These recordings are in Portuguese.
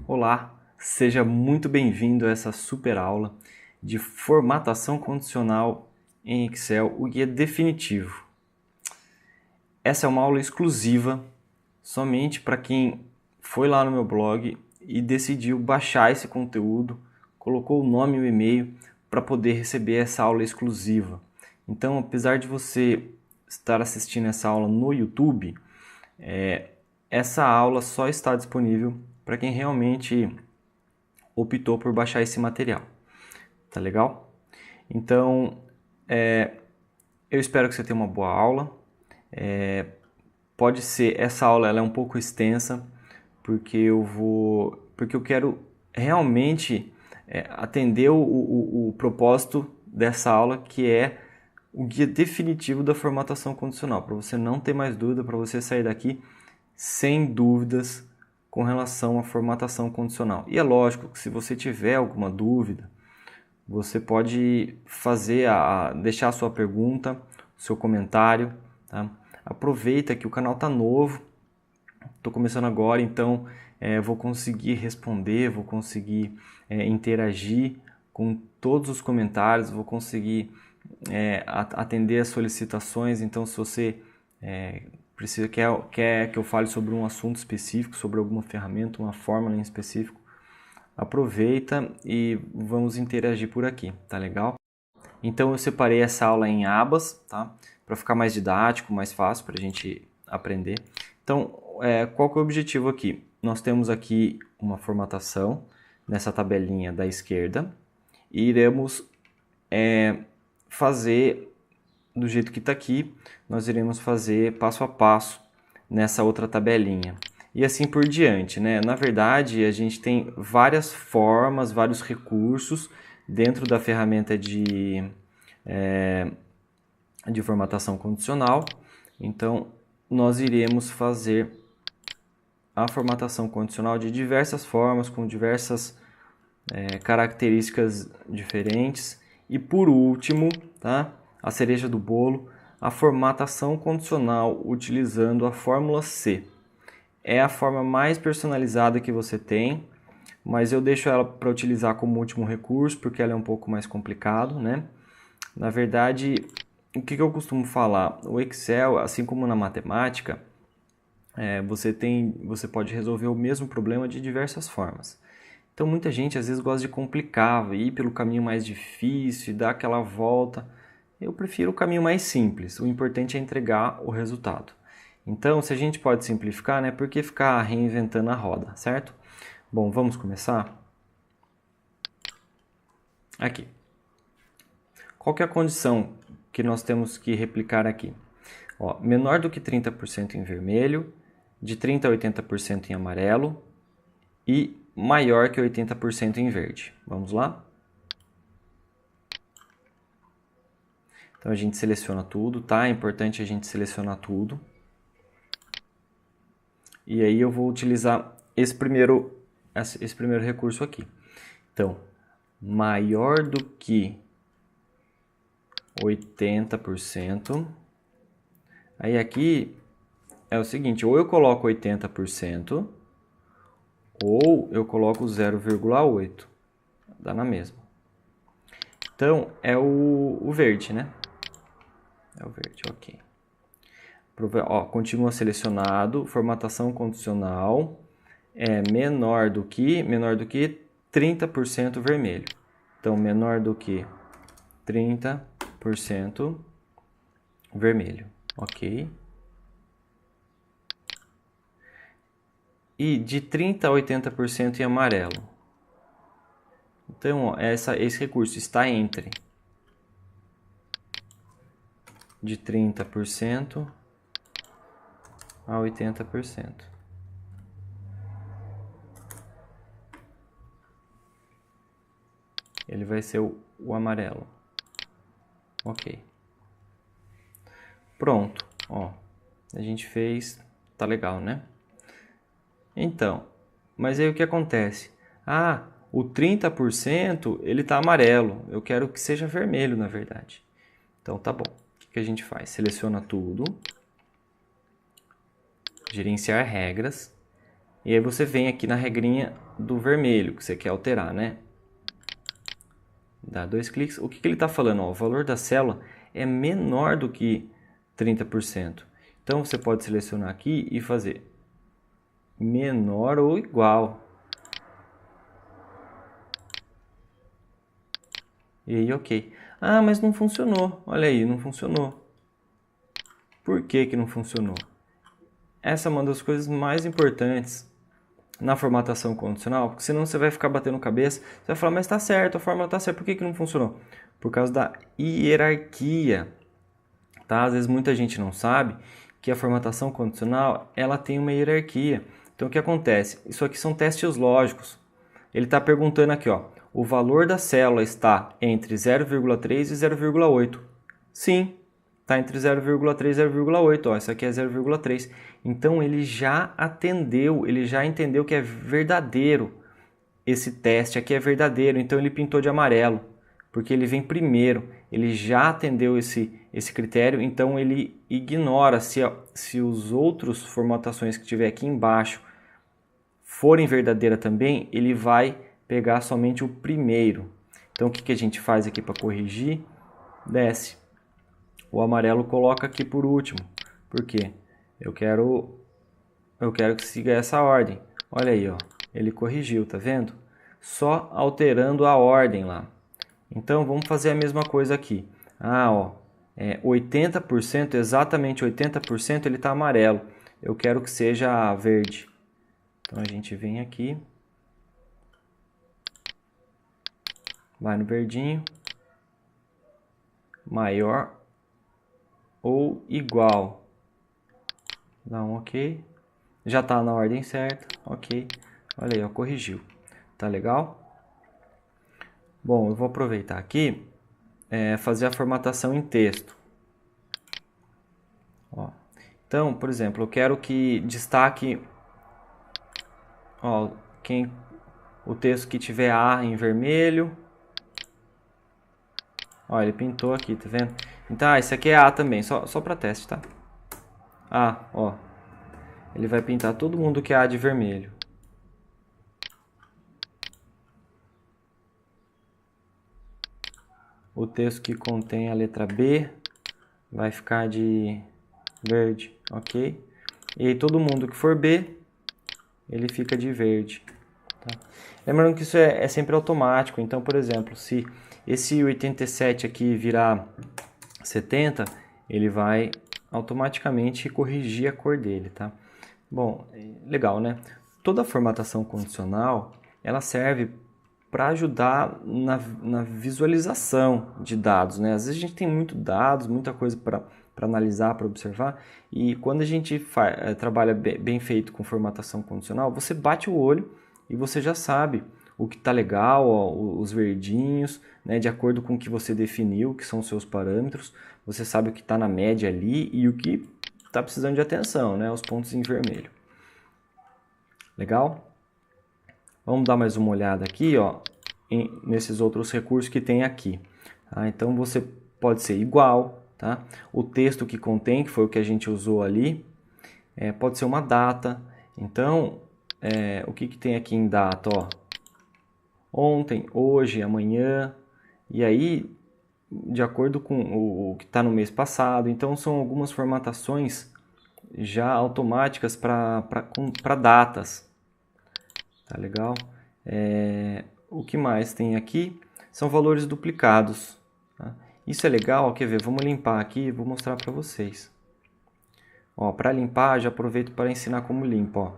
Olá, seja muito bem-vindo a essa super aula de formatação condicional em Excel, o guia definitivo. Essa é uma aula exclusiva somente para quem foi lá no meu blog e decidiu baixar esse conteúdo, colocou o nome e o e-mail para poder receber essa aula exclusiva. Então, apesar de você estar assistindo essa aula no YouTube, essa aula só está disponível para quem realmente optou por baixar esse material. Tá legal? Então, eu espero que você tenha uma boa aula. Pode ser, essa aula ela é um pouco extensa, porque eu quero realmente atender o propósito dessa aula, que é o guia definitivo da formatação condicional, para você não ter mais dúvida, para você sair daqui sem dúvidas com relação à formatação condicional. E é lógico que se você tiver alguma dúvida, você pode deixar a sua pergunta, seu comentário, tá? Aproveita que o canal está novo, estou começando agora, então vou conseguir responder, vou conseguir interagir com todos os comentários, vou conseguir atender as solicitações. Então, se você quer que eu fale sobre um assunto específico, sobre alguma ferramenta, uma fórmula em específico, aproveita e vamos interagir por aqui, tá legal? Então eu separei essa aula em abas, tá? Para ficar mais didático, mais fácil para a gente aprender. Então, qual que é o objetivo aqui? Nós temos aqui uma formatação nessa tabelinha da esquerda e iremos fazer do jeito que está aqui, nós iremos fazer passo a passo nessa outra tabelinha. E assim por diante, né? Na verdade, a gente tem várias formas, vários recursos dentro da ferramenta de formatação condicional. Então, nós iremos fazer a formatação condicional de diversas formas, com diversas características diferentes. E por último, tá? A cereja do bolo, a formatação condicional utilizando a fórmula C. É a forma mais personalizada que você tem, mas eu deixo ela para utilizar como último recurso, porque ela é um pouco mais complicado, né? Na verdade, o que eu costumo falar? O Excel, assim como na matemática, você pode resolver o mesmo problema de diversas formas. Então muita gente às vezes gosta de complicar, ir pelo caminho mais difícil e dar aquela volta. Eu prefiro o caminho mais simples, o importante é entregar o resultado. Então, se a gente pode simplificar, né, por que ficar reinventando a roda, certo? Bom, vamos começar? Aqui. Qual que é a condição que nós temos que replicar aqui? Ó, menor do que 30% em vermelho, de 30% a 80% em amarelo e maior que 80% em verde. Vamos lá? Então a gente seleciona tudo, tá? É importante a gente selecionar tudo. E aí eu vou utilizar esse primeiro recurso aqui. Então, maior do que 80%. Aí aqui é o seguinte, ou eu coloco 80%, ou eu coloco 0,8. Dá na mesma. Então, é o verde, né? É o verde, ok. Ó, continua selecionado, formatação condicional é menor do que 30% vermelho. Então, menor do que 30% vermelho, ok? E de 30% a 80% em amarelo. Então, ó, esse recurso está entre de 30% a 80%. Ele vai ser o amarelo. Ok. Pronto, ó. A gente fez, tá legal, né? Então, mas aí o que acontece? Ah, o 30% ele tá amarelo. Eu quero que seja vermelho, na verdade. Então tá bom. O que a gente faz? Seleciona tudo. Gerenciar regras. E aí você vem aqui na regrinha do vermelho, que você quer alterar, né? Dá 2 cliques. O que ele está falando? Ó, o valor da célula é menor do que 30%. Então você pode selecionar aqui e fazer menor ou igual. E aí, ok. Ah, mas não funcionou. Olha aí, não funcionou. Por que que não funcionou? Essa é uma das coisas mais importantes na formatação condicional, porque senão você vai ficar batendo cabeça, você vai falar, mas está certo, a fórmula está certa, por que que não funcionou? Por causa da hierarquia, tá? Às vezes muita gente não sabe que a formatação condicional, ela tem uma hierarquia. Então o que acontece? Isso aqui são testes lógicos. Ele está perguntando aqui, ó, o valor da célula está entre 0,3 e 0,8. Sim, está entre 0,3 e 0,8. Ó, isso aqui é 0,3. Então ele já atendeu, ele já entendeu que é verdadeiro. Esse teste aqui é verdadeiro, então ele pintou de amarelo, porque ele vem primeiro. Ele já atendeu esse critério, então ele ignora se os outros formatações que tiver aqui embaixo forem verdadeira também, ele vai pegar somente o primeiro. Então o que a gente faz aqui para corrigir? Desce. O amarelo coloca aqui por último. Por quê? Eu quero que siga essa ordem. Olha aí, ó. Ele corrigiu, tá vendo? Só alterando a ordem lá. Então vamos fazer a mesma coisa aqui. Ah, ó. 80%, exatamente 80%, ele está amarelo. Eu quero que seja verde. Então a gente vem aqui, vai no verdinho, maior ou igual. Dá um OK. Já está na ordem certa, OK. Olha aí, ó, corrigiu. Tá legal? Bom, eu vou aproveitar aqui, fazer a formatação em texto. Ó. Então, por exemplo, eu quero que destaque, ó, o texto que tiver A em vermelho. Ó, ele pintou aqui, tá vendo? Então, esse aqui é A também, só para teste, tá? A, ó. Ele vai pintar todo mundo que é A de vermelho. O texto que contém a letra B vai ficar de verde, ok? E aí todo mundo que for B, ele fica de verde. Tá? Lembrando que isso é sempre automático, então, por exemplo, se esse 87 aqui virar 70, ele vai automaticamente corrigir a cor dele, tá? Bom, legal, né? Toda formatação condicional, ela serve para ajudar na visualização de dados, né? Às vezes a gente tem muito dados, muita coisa para analisar, para observar, e quando a gente trabalha bem feito com formatação condicional, você bate o olho e você já sabe o que está legal, ó, os verdinhos, né, de acordo com o que você definiu, que são os seus parâmetros, você sabe o que está na média ali e o que está precisando de atenção, né, os pontos em vermelho. Legal? Vamos dar mais uma olhada aqui, ó, nesses outros recursos que tem aqui. Tá? Então você pode ser igual, tá? O texto que contém, que foi o que a gente usou ali, pode ser uma data. Então, o que tem aqui em data? Ó, ontem, hoje, amanhã, e aí, de acordo com o que está no mês passado. Então, são algumas formatações já automáticas para datas. Tá legal? O que mais tem aqui são valores duplicados. Tá? Isso é legal, quer ver? Vamos limpar aqui e vou mostrar para vocês. Para limpar, já aproveito para ensinar como limpa. Ó.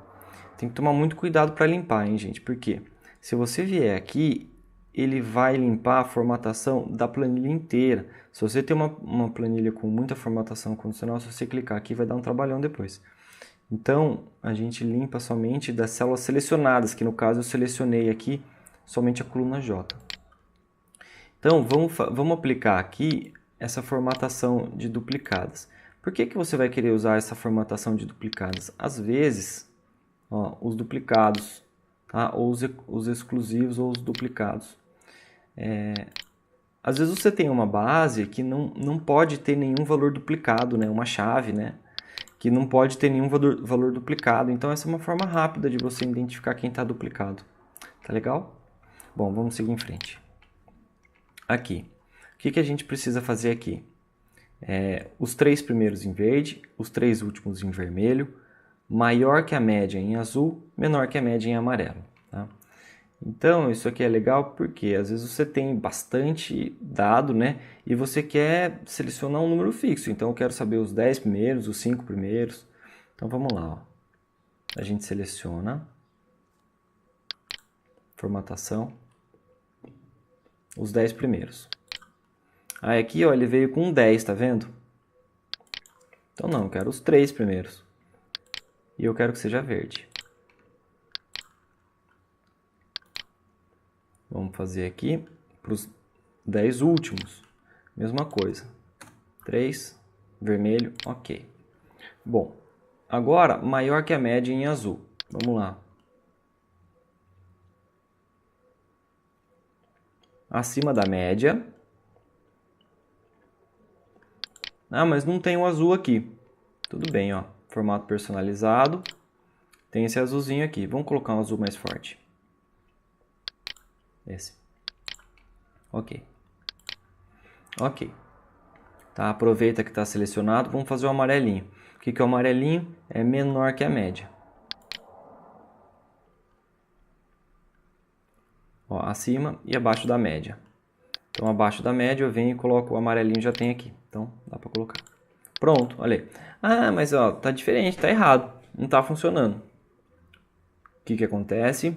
Tem que tomar muito cuidado para limpar, hein, gente? Porque se você vier aqui, ele vai limpar a formatação da planilha inteira. Se você tem uma planilha com muita formatação condicional, se você clicar aqui, vai dar um trabalhão depois. Então, a gente limpa somente das células selecionadas, que no caso eu selecionei aqui somente a coluna J. Então, vamos aplicar aqui essa formatação de duplicadas. Por que você vai querer usar essa formatação de duplicadas? Às vezes, ó, os duplicados, tá? Ou os exclusivos ou os duplicados. Às vezes você tem uma base que não pode ter nenhum valor duplicado, né? Uma chave, né? que não pode ter nenhum valor duplicado. Então essa é uma forma rápida de você identificar quem está duplicado. Tá legal? Bom, vamos seguir em frente. Aqui, o que a gente precisa fazer aqui? Os 3 primeiros em verde, os 3 últimos em vermelho, maior que a média em azul, menor que a média em amarelo. Tá? Então, isso aqui é legal porque às vezes você tem bastante dado, né? E você quer selecionar um número fixo. Então, eu quero saber os 10 primeiros, os 5 primeiros. Então, vamos lá. Ó. A gente seleciona. Formatação. Os 10 primeiros. Aí aqui, ó, ele veio com 10, tá vendo? Então, não, eu quero os 3 primeiros. E eu quero que seja verde. Vamos fazer aqui para os 10 últimos. Mesma coisa. 3, vermelho, ok. Bom, agora maior que a média em azul. Vamos lá. Acima da média. Ah, mas não tem o azul aqui. Tudo bem, ó. Formato personalizado. Tem esse azulzinho aqui. Vamos colocar um azul mais forte. Esse. Ok. Ok. Tá, aproveita que está selecionado. Vamos fazer o amarelinho. O que é o amarelinho? É menor que a média. Ó, acima e abaixo da média. Então, abaixo da média eu venho e coloco o amarelinho, já tem aqui. Então, dá para colocar. Pronto, olha aí. Ah, mas ó, tá diferente, tá errado. Não tá funcionando. O que acontece?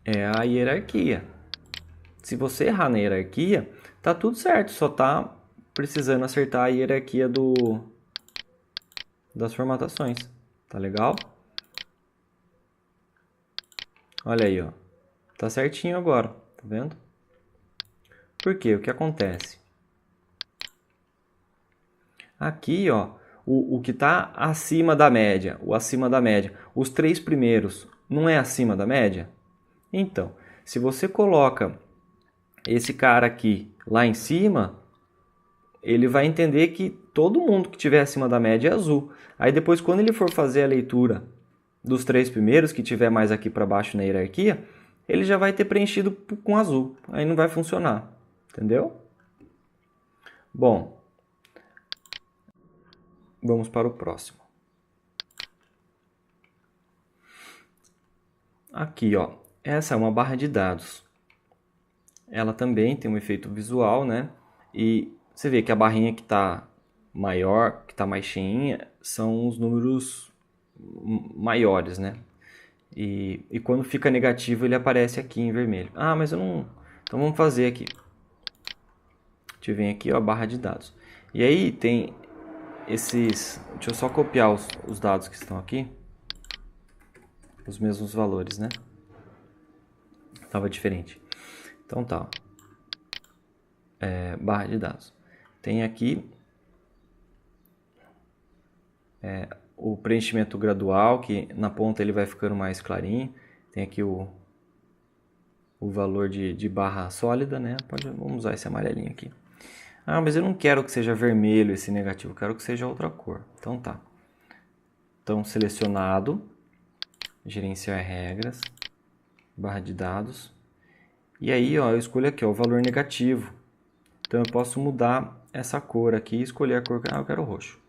É a hierarquia. Se você errar na hierarquia, tá tudo certo. Só tá precisando acertar a hierarquia das formatações. Tá legal? Olha aí, ó. Tá certinho agora, tá vendo? Por quê? O que acontece? Aqui, ó, o que está acima da média, os 3 primeiros não é acima da média? Então, se você coloca esse cara aqui lá em cima, ele vai entender que todo mundo que tiver acima da média é azul. Aí depois, quando ele for fazer a leitura dos 3 primeiros, que tiver mais aqui para baixo na hierarquia, ele já vai ter preenchido com azul. Aí não vai funcionar, entendeu? Bom, vamos para o próximo. Aqui, ó, essa é uma barra de dados. Ela também tem um efeito visual, né? E você vê que a barrinha que está maior, que está mais cheinha, são os números maiores, né? E quando fica negativo, ele aparece aqui em vermelho. Ah, mas eu não... Então vamos fazer aqui. A gente vem aqui, ó, a barra de dados. E aí tem esses... Deixa eu só copiar os dados que estão aqui. Os mesmos valores, né? Estava diferente. Então tá. Barra de dados. Tem aqui o preenchimento gradual, que na ponta ele vai ficando mais clarinho. Tem aqui o valor de barra sólida, né? Vamos usar esse amarelinho aqui. Ah, mas eu não quero que seja vermelho esse negativo, eu quero que seja outra cor. Então tá. Então, selecionado, gerenciar regras, barra de dados. E aí, ó, eu escolho aqui, ó, o valor negativo. Então, eu posso mudar essa cor aqui e escolher a cor que eu quero roxo.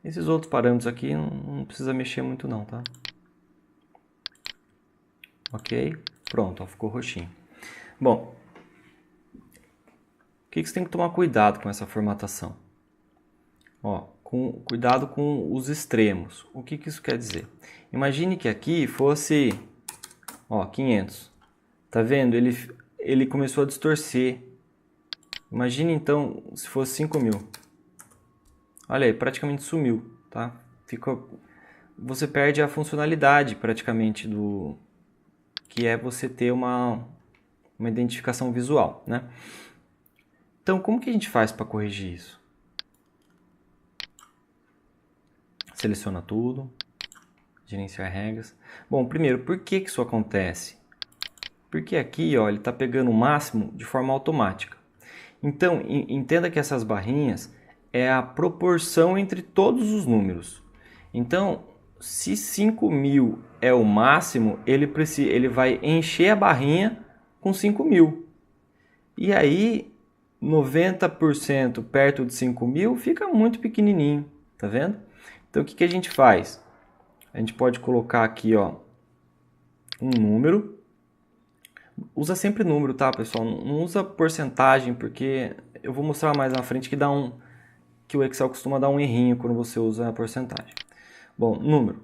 Esses outros parâmetros aqui não precisa mexer muito não, tá? Ok? Pronto, ó, ficou roxinho. Bom, o que você tem que tomar cuidado com essa formatação? Ó, cuidado com os extremos. O que isso quer dizer? Imagine que aqui fosse, ó, 500. Tá vendo? Ele começou a distorcer. Imagine então se fosse 5.000. Olha aí, praticamente sumiu, tá? Você perde a funcionalidade praticamente do que é você ter uma identificação visual, né? Então, como que a gente faz para corrigir isso? Seleciona tudo, gerenciar regras. Bom, primeiro, por que isso acontece? Porque aqui, ó, ele está pegando o máximo de forma automática. Então, entenda que essas barrinhas, é a proporção entre todos os números. Então, se 5.000 é o máximo, ele vai encher a barrinha com 5.000. E aí, 90% perto de 5.000 fica muito pequenininho, tá vendo? Então, o que a gente faz? A gente pode colocar aqui, ó, um número. Usa sempre número, tá, pessoal? Não usa porcentagem, porque eu vou mostrar mais na frente que o Excel costuma dar um errinho quando você usa a porcentagem. Bom, número.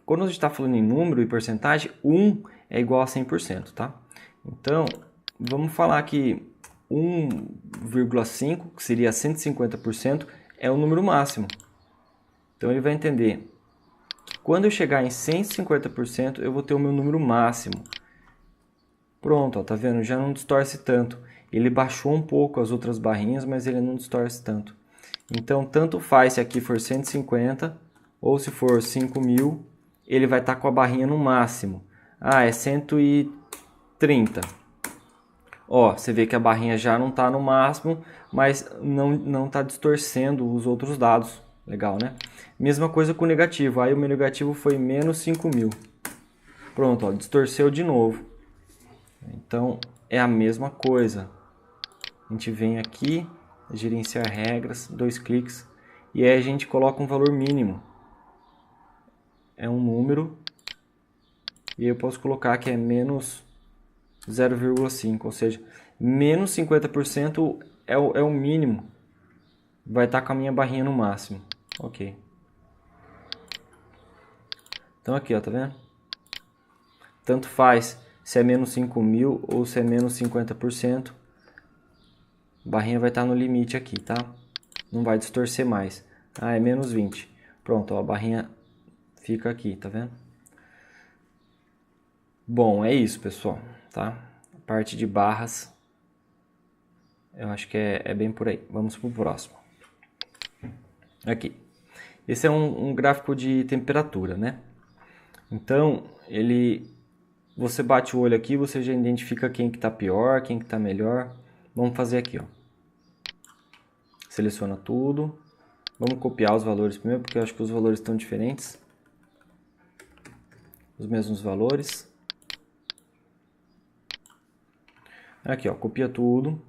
Quando a gente está falando em número e porcentagem, 1 é igual a 100%, tá? Então, vamos falar que 1,5, que seria 150%, é o número máximo. Então, ele vai entender que quando eu chegar em 150%, eu vou ter o meu número máximo. Pronto, ó, tá vendo? Já não distorce tanto. Ele baixou um pouco as outras barrinhas, mas ele não distorce tanto. Então, tanto faz se aqui for 150 ou se for 5.000, ele vai estar com a barrinha no máximo. Ah, é 130. Ó, você vê que a barrinha já não está no máximo, mas não está distorcendo os outros dados. Legal, né? Mesma coisa com o negativo. Aí o meu negativo foi menos 5.000. Pronto, ó, distorceu de novo. Então, é a mesma coisa. A gente vem aqui, gerenciar regras, 2 cliques, e aí a gente coloca um valor mínimo. É um número, e eu posso colocar que é menos 0,5, ou seja, menos 50% é o mínimo. Vai estar com a minha barrinha no máximo. Ok. Então aqui, ó, tá vendo? Tanto faz se é menos 5.000 ou se é menos 50%. A barrinha vai estar no limite aqui, tá? Não vai distorcer mais. Ah, é menos 20. Pronto, ó, a barrinha fica aqui, tá vendo? Bom, é isso, pessoal, tá? A parte de barras, eu acho que é bem por aí. Vamos pro próximo. Aqui. Esse é um gráfico de temperatura, né? Então, você bate o olho aqui, você já identifica quem que tá pior, quem que tá melhor. Vamos fazer aqui, ó. Seleciona tudo. Vamos copiar os valores primeiro, porque eu acho que os valores estão diferentes. Os mesmos valores. Aqui, ó, copia tudo.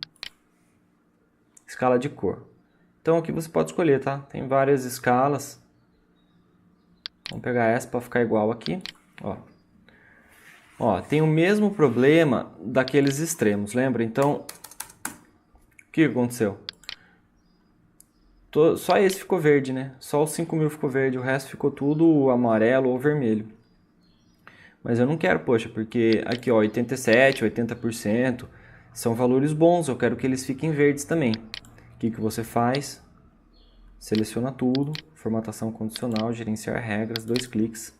Escala de cor. Então aqui você pode escolher, tá? Tem várias escalas. Vamos pegar essa para ficar igual aqui, ó. Ó, tem o mesmo problema daqueles extremos, lembra? Então, o que aconteceu? Só esse ficou verde, né? Só os 5.000 ficou verde, o resto ficou tudo amarelo ou vermelho. Mas eu não quero, poxa, porque aqui, ó, 87%, 80% são valores bons, eu quero que eles fiquem verdes também. O que você faz? Seleciona tudo, formatação condicional, gerenciar regras, 2 cliques.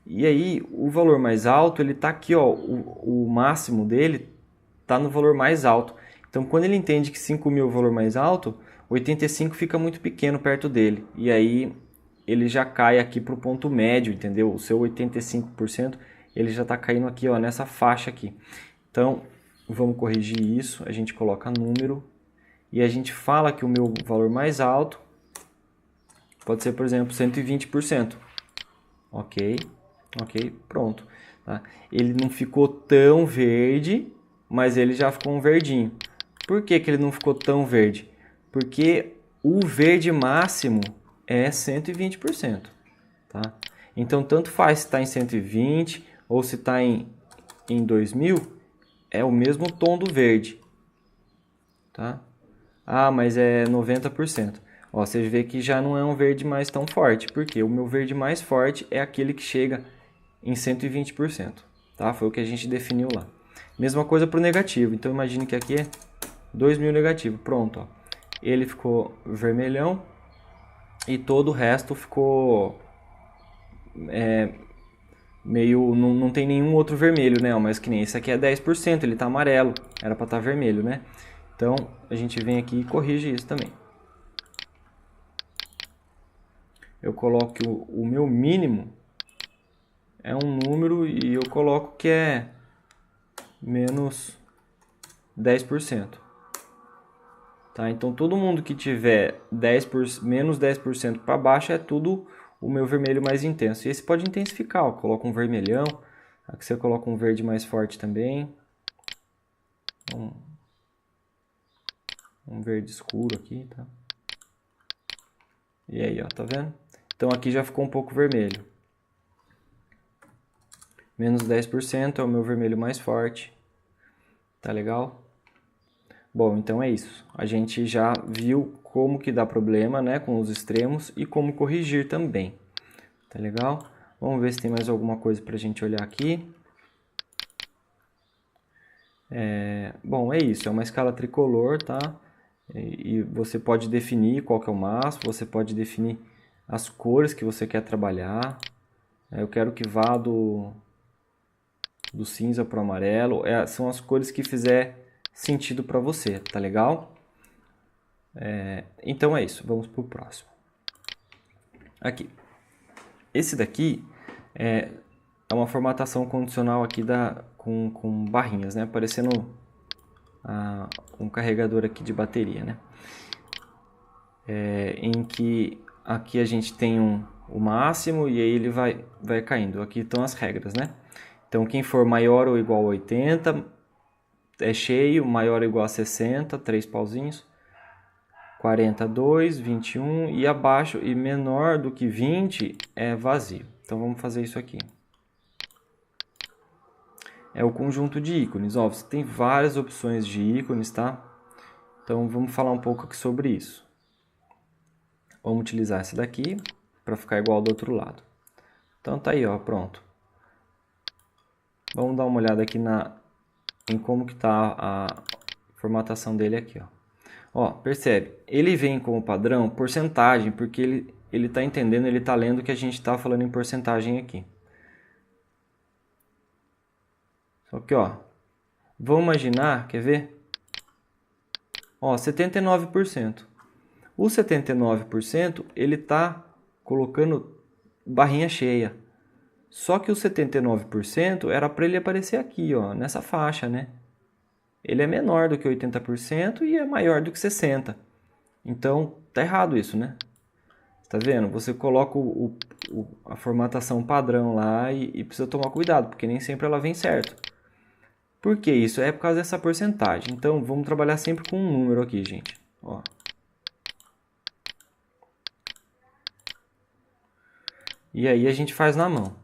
E aí, o valor mais alto, ele tá aqui, ó, o máximo dele tá no valor mais alto. Então, quando ele entende que 5.000 é o valor mais alto, 85 fica muito pequeno perto dele. E aí, ele já cai aqui para o ponto médio, entendeu? O seu 85%, ele já está caindo aqui, ó, nessa faixa aqui. Então, vamos corrigir isso. A gente coloca número e a gente fala que o meu valor mais alto pode ser, por exemplo, 120%. Ok, pronto. Tá? Ele não ficou tão verde, mas ele já ficou um verdinho. Por que ele não ficou tão verde? Porque o verde máximo é 120%. Tá? Então, tanto faz se está em 120 ou se está em 2.000, é o mesmo tom do verde. Tá? Ah, mas é 90%. Ó, você vê que já não é um verde mais tão forte, porque o meu verde mais forte é aquele que chega em 120%. Tá? Foi o que a gente definiu lá. Mesma coisa para o negativo. Então, imagine que aqui é 2.000 negativo. Pronto. Ó. Ele ficou vermelhão e todo o resto ficou meio... Não tem nenhum outro vermelho, né? Mas que nem esse aqui é 10%, ele está amarelo. Era para estar vermelho, né? Então, a gente vem aqui e corrige isso também. Eu coloco que o meu mínimo é um número e eu coloco que é menos 10%. Tá? Então todo mundo que tiver menos 10% para baixo é tudo o meu vermelho mais intenso. E esse pode intensificar, ó. Coloca um vermelhão, aqui você coloca um verde mais forte também. Um verde escuro aqui, tá? E aí, ó, tá vendo? Então aqui já ficou um pouco vermelho. Menos 10% é o meu vermelho mais forte. Tá legal? Bom, então é isso. A gente já viu como que dá problema, né, com os extremos e como corrigir também. Tá legal? Vamos ver se tem mais alguma coisa pra gente olhar aqui. Bom, é isso. É uma escala tricolor, tá? E você pode definir qual que é o máximo, você pode definir as cores que você quer trabalhar. Eu quero que vá do cinza para o amarelo. São as cores que fizer sentido para você, tá legal? Então é isso, vamos para o próximo. Aqui. Esse daqui é uma formatação condicional aqui com barrinhas, né? Parecendo um carregador aqui de bateria, né? Em que aqui a gente tem o máximo e aí ele vai caindo. Aqui estão as regras, né? Então quem for maior ou igual a 80 é cheio, maior ou igual a 60, 3 pauzinhos. 42, 21 e abaixo e menor do que 20 é vazio. Então vamos fazer isso aqui. É o conjunto de ícones. Ó, você tem várias opções de ícones, tá? Então vamos falar um pouco aqui sobre isso. Vamos utilizar esse daqui para ficar igual do outro lado. Então tá aí, ó, pronto. Vamos dar uma olhada aqui em como que tá a formatação dele aqui, ó. Ó, percebe? Ele vem como padrão porcentagem, porque ele tá entendendo, ele tá lendo que a gente tá falando em porcentagem aqui. Só que, ó, vamos imaginar, quer ver? Ó, 79%. O 79%, ele tá colocando barrinha cheia. Só que o 79% era para ele aparecer aqui, ó, nessa faixa, né? Ele é menor do que 80% e é maior do que 60%. Então, tá errado isso, né? Tá vendo? Você coloca a formatação padrão lá e precisa tomar cuidado, porque nem sempre ela vem certo. Por que isso? É por causa dessa porcentagem. Então, vamos trabalhar sempre com um número aqui, gente. Ó. E aí a gente faz na mão.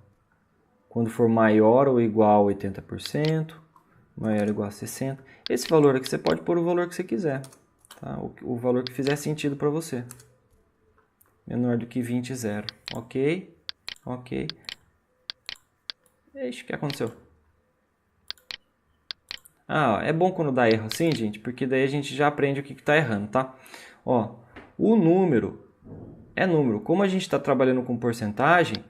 Quando for maior ou igual a 80%, maior ou igual a 60%. Esse valor aqui você pode pôr o valor que você quiser. Tá? O valor que fizer sentido para você. Menor do que 20, 0. Ok. Ok. Ixi, o que aconteceu? Ah, é bom quando dá erro assim, gente, porque daí a gente já aprende o que está errando, tá? Ó, o número é número. Como a gente está trabalhando com porcentagem,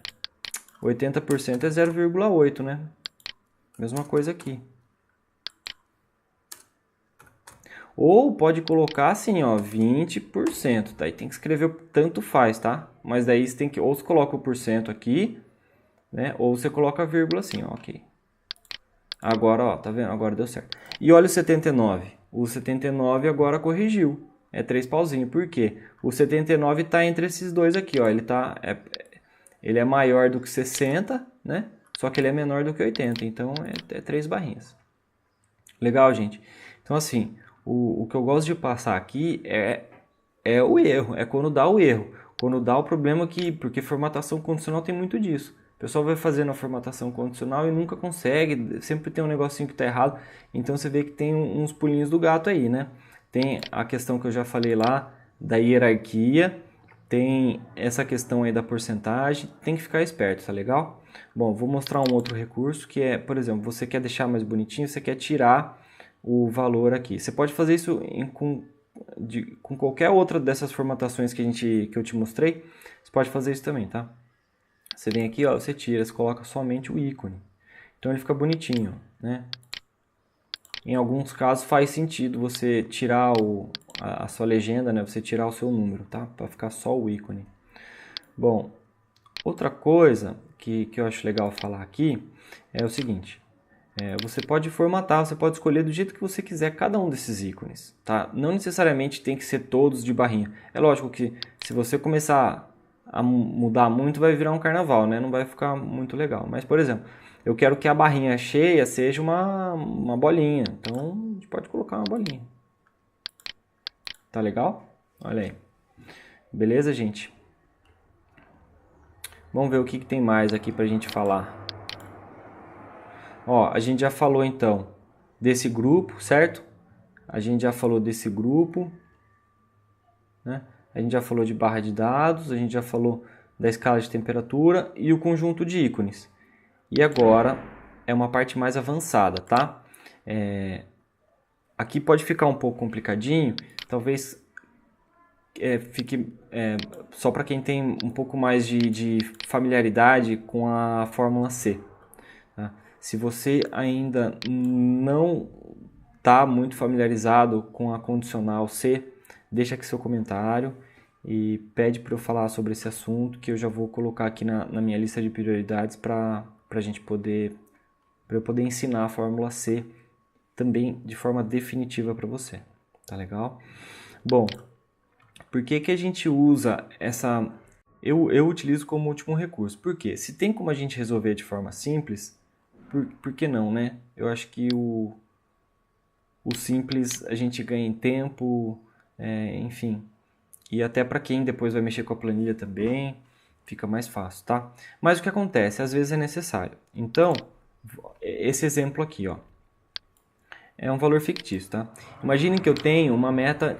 80% é 0,8, né? Mesma coisa aqui. Ou pode colocar assim, ó, 20%. Daí tem que escrever o tanto faz, tá? Mas daí você tem que, ou você coloca o porcento aqui, né? Ou você coloca a vírgula assim, ó, ok. Agora, ó, tá vendo? Agora deu certo. E olha o 79. O 79 agora corrigiu. É 3 pauzinhos. Por quê? O 79 está entre esses dois aqui, ó. Ele é maior do que 60, né? Só que ele é menor do que 80. Então, é 3 barrinhas. Legal, gente? Então, assim, o que eu gosto de passar aqui é o erro. É quando dá o erro. Quando dá o problema que... Porque formatação condicional tem muito disso. O pessoal vai fazendo a formatação condicional e nunca consegue, sempre tem um negocinho que está errado, então você vê que tem uns pulinhos do gato aí, né? Tem a questão que eu já falei lá, da hierarquia, tem essa questão aí da porcentagem, tem que ficar esperto, tá legal? Bom, vou mostrar um outro recurso que é, por exemplo, você quer deixar mais bonitinho, você quer tirar o valor aqui. Você pode fazer isso com qualquer outra dessas formatações que eu te mostrei, você pode fazer isso também, tá? Você vem aqui, ó, você tira, você coloca somente o ícone. Então ele fica bonitinho, né? Em alguns casos faz sentido você tirar a sua legenda, né? Você tirar o seu número, tá? Para ficar só o ícone. Bom, outra coisa que eu acho legal falar aqui é o seguinte. Você pode formatar, você pode escolher do jeito que você quiser cada um desses ícones, tá? Não necessariamente tem que ser todos de barrinha. É lógico que se você começar a mudar muito, vai virar um carnaval, né? Não vai ficar muito legal. Mas, por exemplo, eu quero que a barrinha cheia seja uma bolinha. Então, a gente pode colocar uma bolinha. Tá legal? Olha aí. Beleza, gente? Vamos ver o que tem mais aqui pra gente falar. Ó, a gente já falou então desse grupo, certo? A gente já falou desse grupo, né? A gente já falou de barra de dados, a gente já falou da escala de temperatura e o conjunto de ícones. E agora é uma parte mais avançada, tá? Aqui pode ficar um pouco complicadinho, talvez fique só para quem tem um pouco mais de familiaridade com a fórmula C. Tá? Se você ainda não está muito familiarizado com a condicional C, deixa aqui seu comentário e pede para eu falar sobre esse assunto, que eu já vou colocar aqui na minha lista de prioridades para eu poder ensinar a fórmula C também de forma definitiva para você. Tá legal? Por que a gente usa essa... Eu utilizo como último recurso. Por quê? Se tem como a gente resolver de forma simples, por que não, né? Eu acho que o simples a gente ganha em tempo, enfim. E até para quem depois vai mexer com a planilha também, fica mais fácil, tá? Mas o que acontece? Às vezes é necessário. Então, esse exemplo aqui, ó, é um valor fictício, tá? Imaginem que eu tenho uma meta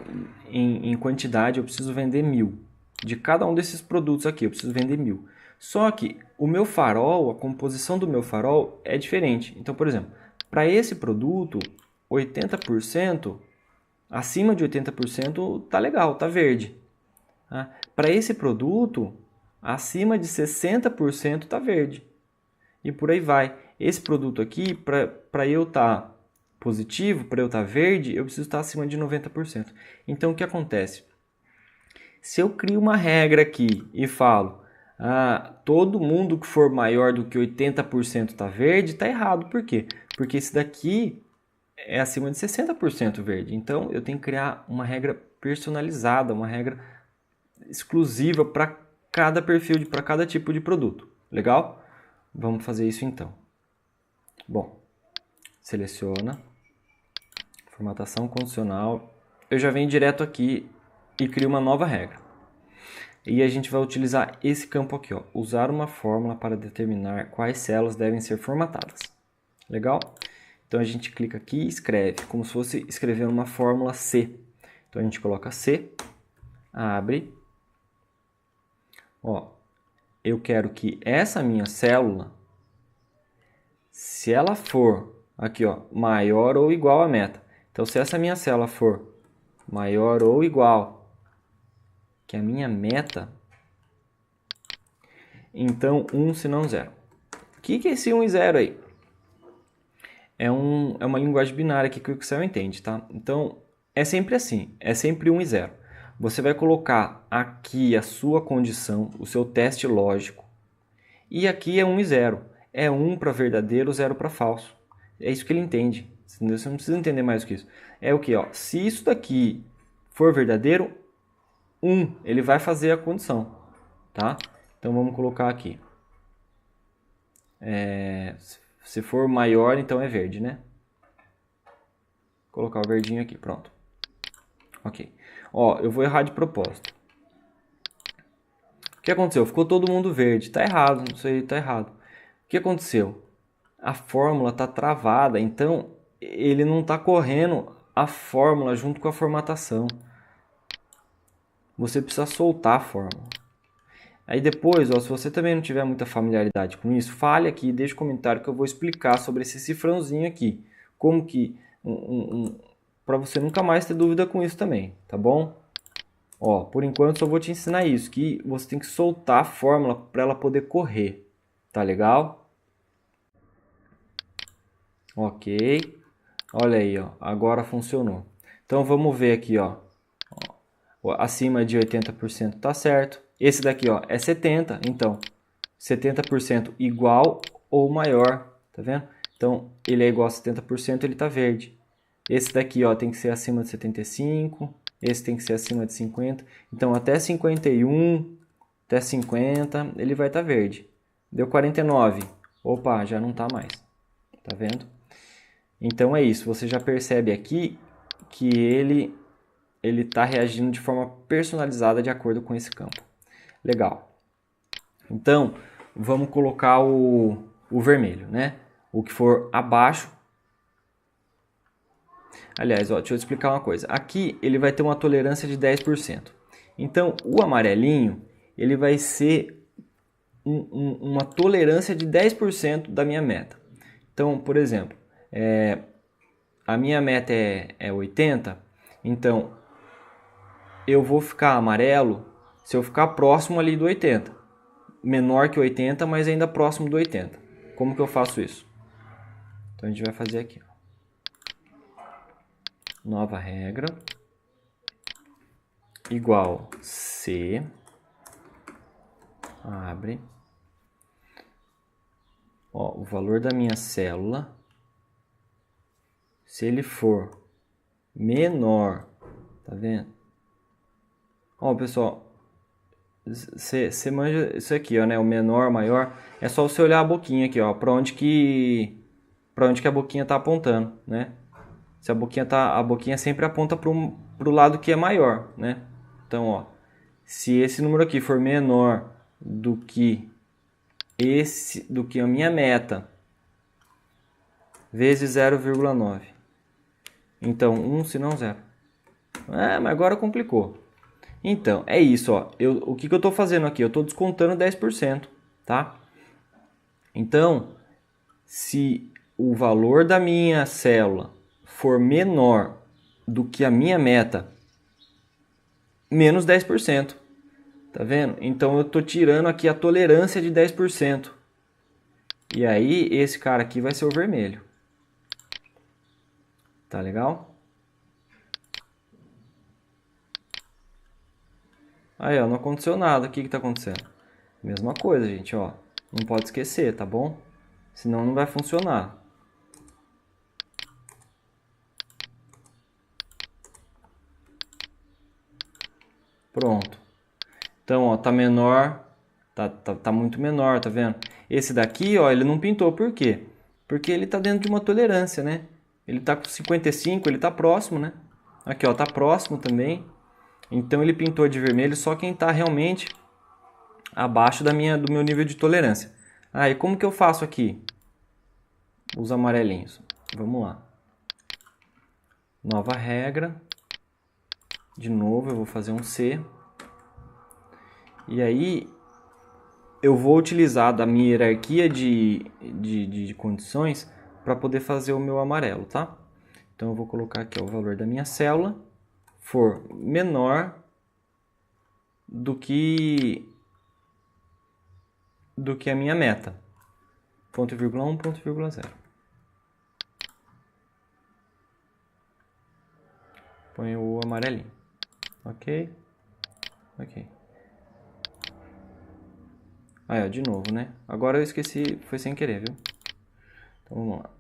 em quantidade, eu preciso vender 1000. De cada um desses produtos aqui, eu preciso vender 1000. Só que o meu farol, a composição do meu farol é diferente. Então, por exemplo, para esse produto, 80%, acima de 80% tá legal, tá verde. Tá? Para esse produto, acima de 60% tá verde. E por aí vai. Esse produto aqui, para eu estar positivo, para eu estar verde, eu preciso estar acima de 90%. Então, o que acontece? Se eu crio uma regra aqui e falo, todo mundo que for maior do que 80% está verde, está errado. Por quê? Porque esse daqui é acima de 60% verde. Então, eu tenho que criar uma regra personalizada, uma regra exclusiva para cada perfil, para cada tipo de produto. Legal? Vamos fazer isso então. Bom, seleciona, formatação condicional. Eu já venho direto aqui e crio uma nova regra. E a gente vai utilizar esse campo aqui, ó, usar uma fórmula para determinar quais células devem ser formatadas. Legal? Então a gente clica aqui e escreve, como se fosse escrever uma fórmula C. Então a gente coloca C, abre. Ó, eu quero que essa minha célula, se ela for aqui, ó, maior ou igual à meta. Então se essa minha célula for maior ou igual que a minha meta, então 1 se não 0. O que é esse 1 e 0 aí? É uma linguagem binária que o Excel entende, tá? Então, é sempre assim, é sempre 1 e 0. Você vai colocar aqui a sua condição, o seu teste lógico, e aqui é 1 e 0. É 1 para verdadeiro, 0 para falso. É isso que ele entende. Você não precisa entender mais do que isso. É o que? Se isso daqui for verdadeiro, 1, ele vai fazer a condição, tá? Então vamos colocar aqui. Se for maior, então é verde, né? Vou colocar o verdinho aqui, pronto. Ok. Ó, eu vou errar de propósito. O que aconteceu? Ficou todo mundo verde. Tá errado, isso aí tá errado. O que aconteceu? A fórmula tá travada, então ele não tá correndo a fórmula junto com a formatação. Você precisa soltar a fórmula. Aí depois, ó, se você também não tiver muita familiaridade com isso, fale aqui, deixe um comentário que eu vou explicar sobre esse cifrãozinho aqui. Como que... para você nunca mais ter dúvida com isso também, tá bom? Ó, por enquanto só vou te ensinar isso, que você tem que soltar a fórmula para ela poder correr. Tá legal? Ok. Olha aí, ó, agora funcionou. Então vamos ver aqui, ó. Acima de 80% tá certo. Esse daqui, ó, é 70, então 70% igual ou maior, tá vendo? Então, ele é igual a 70%, ele está verde. Esse daqui, ó, tem que ser acima de 75, esse tem que ser acima de 50. Então, até 51, até 50, ele vai estar verde. Deu 49. Opa, já não está mais. Tá vendo? Então, é isso. Você já percebe aqui que ele está reagindo de forma personalizada de acordo com esse campo. Legal. Então, vamos colocar o vermelho, né? O que for abaixo. Aliás, ó, deixa eu explicar uma coisa. Aqui ele vai ter uma tolerância de 10%. Então, o amarelinho, ele vai ser uma tolerância de 10% da minha meta. Então, por exemplo, a minha meta é 80, então eu vou ficar amarelo se eu ficar próximo ali do 80. Menor que 80, mas ainda próximo do 80. Como que eu faço isso? Então a gente vai fazer aqui. Nova regra. Igual C. Abre. Ó, o valor da minha célula. Se ele for menor. Tá vendo? Ó, pessoal. Você manja isso aqui, ó, né? O menor, maior. É só você olhar a boquinha aqui, ó. Para onde que a boquinha tá apontando, né? Se a boquinha sempre aponta pro lado que é maior, né? Então, ó, se esse número aqui for menor do que a minha meta, vezes 0,9. Então, 1 se não 0. Mas agora complicou. Então, é isso, ó. O que eu estou fazendo aqui? Eu estou descontando 10%, tá? Então, se o valor da minha célula for menor do que a minha meta, menos 10%. Tá vendo? Então, eu estou tirando aqui a tolerância de 10%. E aí, esse cara aqui vai ser o vermelho. Tá legal? Aí, ó, não aconteceu nada. O que está acontecendo? Mesma coisa, gente, ó. Não pode esquecer, tá bom? Senão não vai funcionar. Pronto. Então, ó, tá menor. Tá muito menor, tá vendo? Esse daqui, ó, ele não pintou. Por quê? Porque ele tá dentro de uma tolerância, né? Ele tá com 55, ele tá próximo, né? Aqui, ó, tá próximo também. Então ele pintou de vermelho só quem está realmente abaixo do meu nível de tolerância. E como que eu faço aqui? Os amarelinhos. Vamos lá. Nova regra. De novo eu vou fazer um C. E aí eu vou utilizar da minha hierarquia de condições para poder fazer o meu amarelo, tá? Então eu vou colocar aqui ó, o valor da minha célula for menor do que a minha meta. Ponto e vírgula 1, ponto e vírgula 0. Põe o amarelinho. Ok. Ok. Aí, ó, de novo, né? Agora eu esqueci, foi sem querer, viu? Então vamos lá.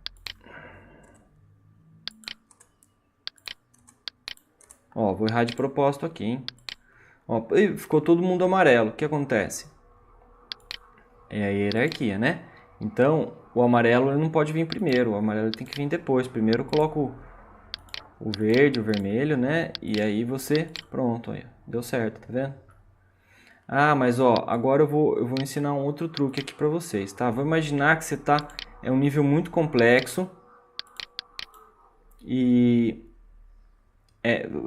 Ó, vou errar de propósito aqui, hein? Ó, ficou todo mundo amarelo. O que acontece? É a hierarquia, né? Então, o amarelo ele não pode vir primeiro. O amarelo tem que vir depois. Primeiro eu coloco o verde, o vermelho, né? E aí você... Pronto, aí. Deu certo, tá vendo? Mas ó, agora eu vou ensinar um outro truque aqui pra vocês, tá? Vou imaginar que você tá... É um nível muito complexo. E...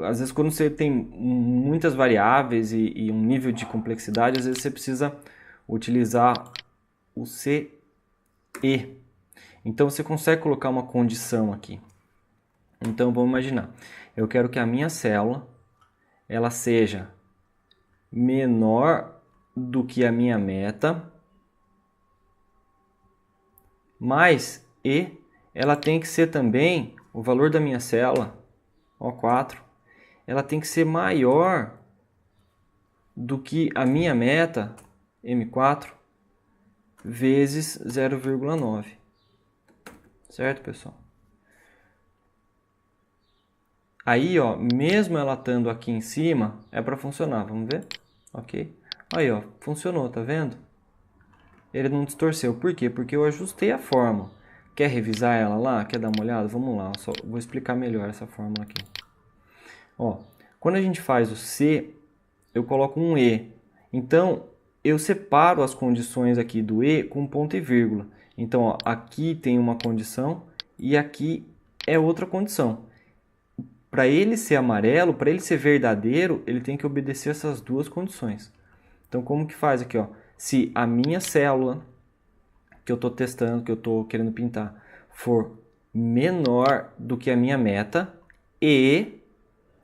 às vezes quando você tem muitas variáveis e um nível de complexidade, às vezes você precisa utilizar o CE. Então você consegue colocar uma condição aqui. Então vamos imaginar, eu quero que a minha célula ela seja menor do que a minha meta, mas ela tem que ser também, o valor da minha célula, O4, ela tem que ser maior do que a minha meta, M4, vezes 0,9. certo, pessoal? Aí, ó, mesmo ela estando aqui em cima, é para funcionar, vamos ver? Ok. Aí, ó, funcionou, tá vendo? Ele não distorceu. Por quê? Porque eu ajustei a fórmula. Quer revisar ela lá? Quer dar uma olhada? Vamos lá, só vou explicar melhor essa fórmula aqui. Ó, quando a gente faz o C, eu coloco um E. Então, eu separo as condições aqui do E com ponto e vírgula. Então, ó, aqui tem uma condição e aqui é outra condição. Para ele ser amarelo, para ele ser verdadeiro, ele tem que obedecer essas duas condições. Então, como que faz aqui, ó? Se a minha célula que eu estou testando, que eu estou querendo pintar, for menor do que a minha meta e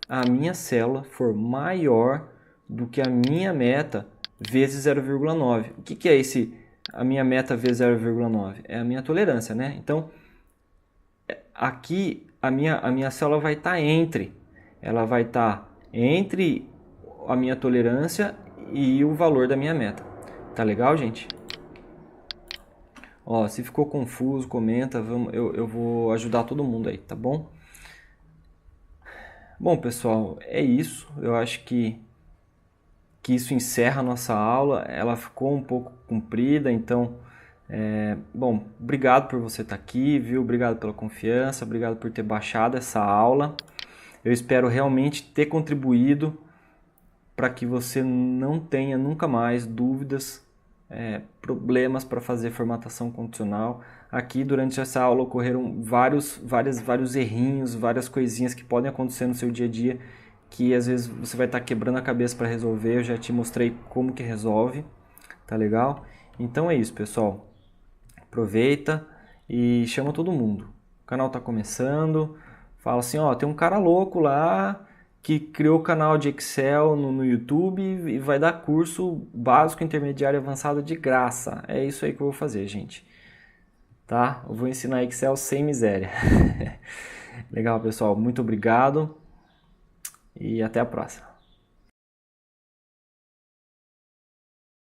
a minha célula for maior do que a minha meta vezes 0,9. O que é esse a minha meta vezes 0,9? É a minha tolerância, né? Então, aqui a minha célula vai estar ela vai estar entre a minha tolerância e o valor da minha meta. Tá legal, gente? Ó, se ficou confuso, comenta, eu vou ajudar todo mundo aí, tá bom? Bom, pessoal, é isso. Eu acho que isso encerra a nossa aula. Ela ficou um pouco comprida, então, bom, obrigado por você estar aqui, viu? Obrigado pela confiança, obrigado por ter baixado essa aula. Eu espero realmente ter contribuído para que você não tenha nunca mais dúvidas, problemas para fazer formatação condicional. Aqui durante essa aula ocorreram vários errinhos, várias coisinhas que podem acontecer no seu dia a dia, que às vezes você vai estar quebrando a cabeça para resolver. Eu já te mostrei como que resolve, tá legal? Então é isso, pessoal. Aproveita e chama todo mundo. O canal está começando. Fala assim, ó, tem um cara louco lá que criou o canal de Excel no YouTube e vai dar curso básico, intermediário e avançado de graça. É isso aí que eu vou fazer, gente. Tá? Eu vou ensinar Excel sem miséria. Legal, pessoal. Muito obrigado e até a próxima.